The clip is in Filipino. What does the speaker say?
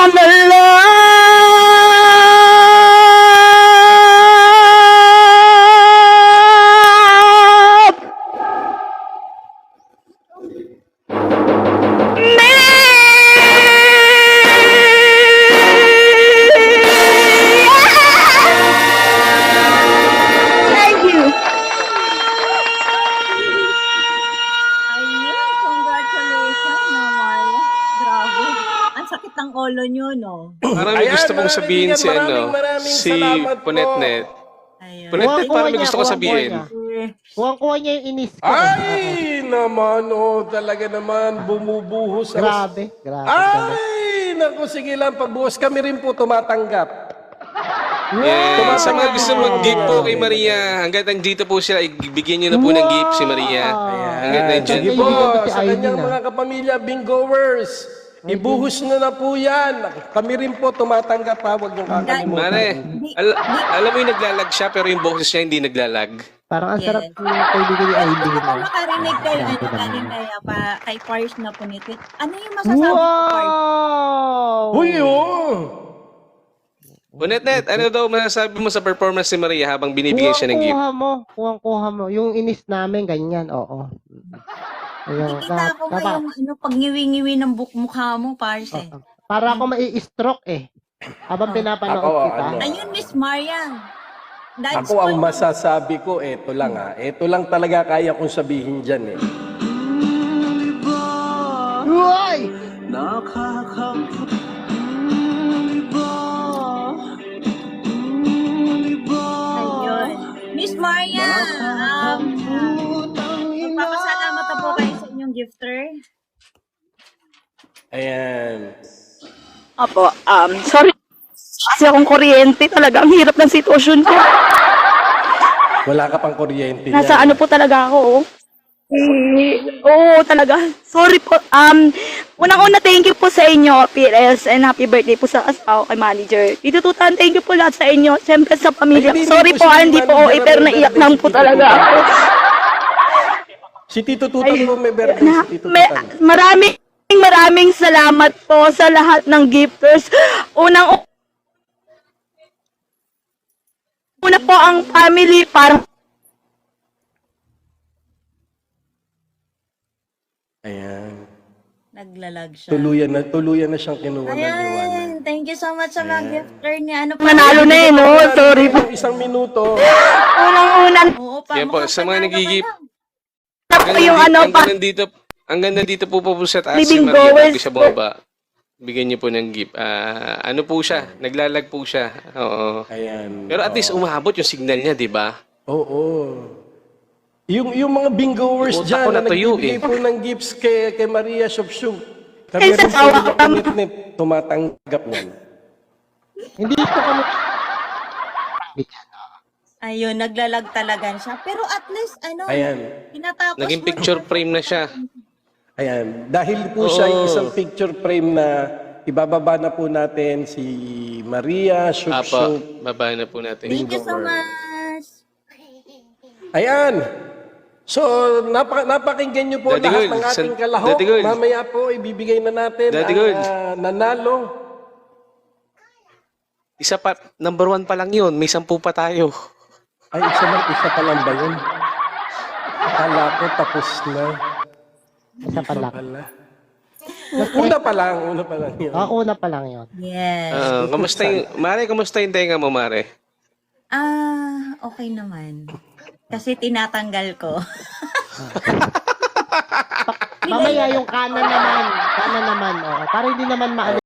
summer love. Thank you. Ayun, congratulations naman. Grabe. Ang sakit ng ulo nyo, no? Parang may gusto pong mga sabihin kaibigan, si ano, maraming si salamat po. Punetnet. Ayun. Punetnet, parang may Kuha gusto ko niya, sabihin. Kuha niya yung inis ko. Ay, naman, oh, talaga naman, bumubuhos. Grabe. Ay, naku, sige lang, pagbuhos kami rin po tumatanggap. Yeah. Sa mga gusto mag-gift po kay Maria, hanggang nandito po siya, ibigyan nyo na po ng gift si Maria. Hanggang nandyan Sige po. po, Ibigay ko si sa Aileen, kanyang ah. mga kapamilya, bingoers, ibuhos na po yan. Kami rin po tumatanggap ha, huwag niyong kakalimutan. Mare, alam mo yung naglalag siya, pero yung boses niya hindi naglalag. Parang ang Yes. sarap yung kaibigan ni Aileen. Gusto ko makarinig kayo, ano, galing kaya pa, kay Pars na Punitwit. Ano yung masasabi ko, Pars? Wow! Uy, oh! Punetnet, ano daw masasabi mo sa performance ni Maria habang binibigyan siya ng gift? Kuha mo. Yung inis namin, ganyan, oo. Ayun, Nakikita ko ba yung ano, pag ngiwi-ngiwi ng mukha mo, Pars eh. para ako mai-stroke eh. Habang pinapanood Ako, kita. ano? Ayun, Miss Maria. Dahil Ako ang masasabi ko, eto lang ha. Eto lang talaga kaya kong sabihin dyan eh. Uy! Ayun. Miss Maria, magpapasalamat na po kayo sa inyong gifter. Ayan. Apo, sorry. Kasi akong kuryente talaga. Ang hirap ng sitwasyon ko. Wala ka pang kuryente Nasa yan. ano po talaga ako, oh. Oo, talaga. Sorry po. Unang-una, thank you po sa inyo, PLS, and happy birthday po sa asawa kay manager. Dito Tutan, thank you po lahat sa inyo. Siyempre sa pamilya. Ay, hindi Sorry po po, si hindi po manager okay, pero ang naiyak birthday, lang si po Tito talaga Tutan. ako. Si Tito Tutan po may birthday, si Tito Tutan. Maraming salamat po sa lahat ng gifters. Una po ang family, parang Ayan. Naglalag siya. Tuluyan na siyang kinuha ng liwanag. Ayan, thank you so much sa mga gifter niya. Ano pa? nanalo na eh, no? Sorry po. Isang minuto. Unang-una Oo pa, Yan po, sa mga nagigip. na po yung ano pa. Hanggang nandito po po sa taas si Living Maria goers bago siya bumaba. Bigyan niyo po ng gift. Ano po siya? Naglalag po siya. Oo. Ayan. Pero at least umabot yung signal niya, di ba? Oo. Yung mga bingoers Utak dyan ko na natuyo, nagbibigay eh. po ng gifts kay Maria Shopshub. Ay, Kami rin sa po tawa dito ko tam- Punitnit, tumatanggap niyan. Hindi ko kami... Ayun, naglalag talaga siya. Pero at least, ano, Ayan. pinatapos Naging mo picture na. frame na siya. Ayan. Dahil po siya yung isang picture frame na ibababa na po natin si Maria Apa, Shopshub. baba na po natin. Thank you so much. Ayan. So, napakinggan niyo po Daddy lahat Gold, ng ating Daddy kalahok. Gold. Mamaya po, ibibigay na natin Daddy ang Gold. nanalo. Isa pa, number 1 pa lang yun. May 10 pa tayo. Ay, isa pa lang ba yun? Akala ko tapos na. Isa pa lang. Wala. Una pa lang yun. Una pa lang yun. Yes. Kamusta yung, Mare, kamusta yung tenga mo, Mare? Okay naman. Kasi tinatanggal ko. Mamaya yung kanan naman. Oo. Para hindi naman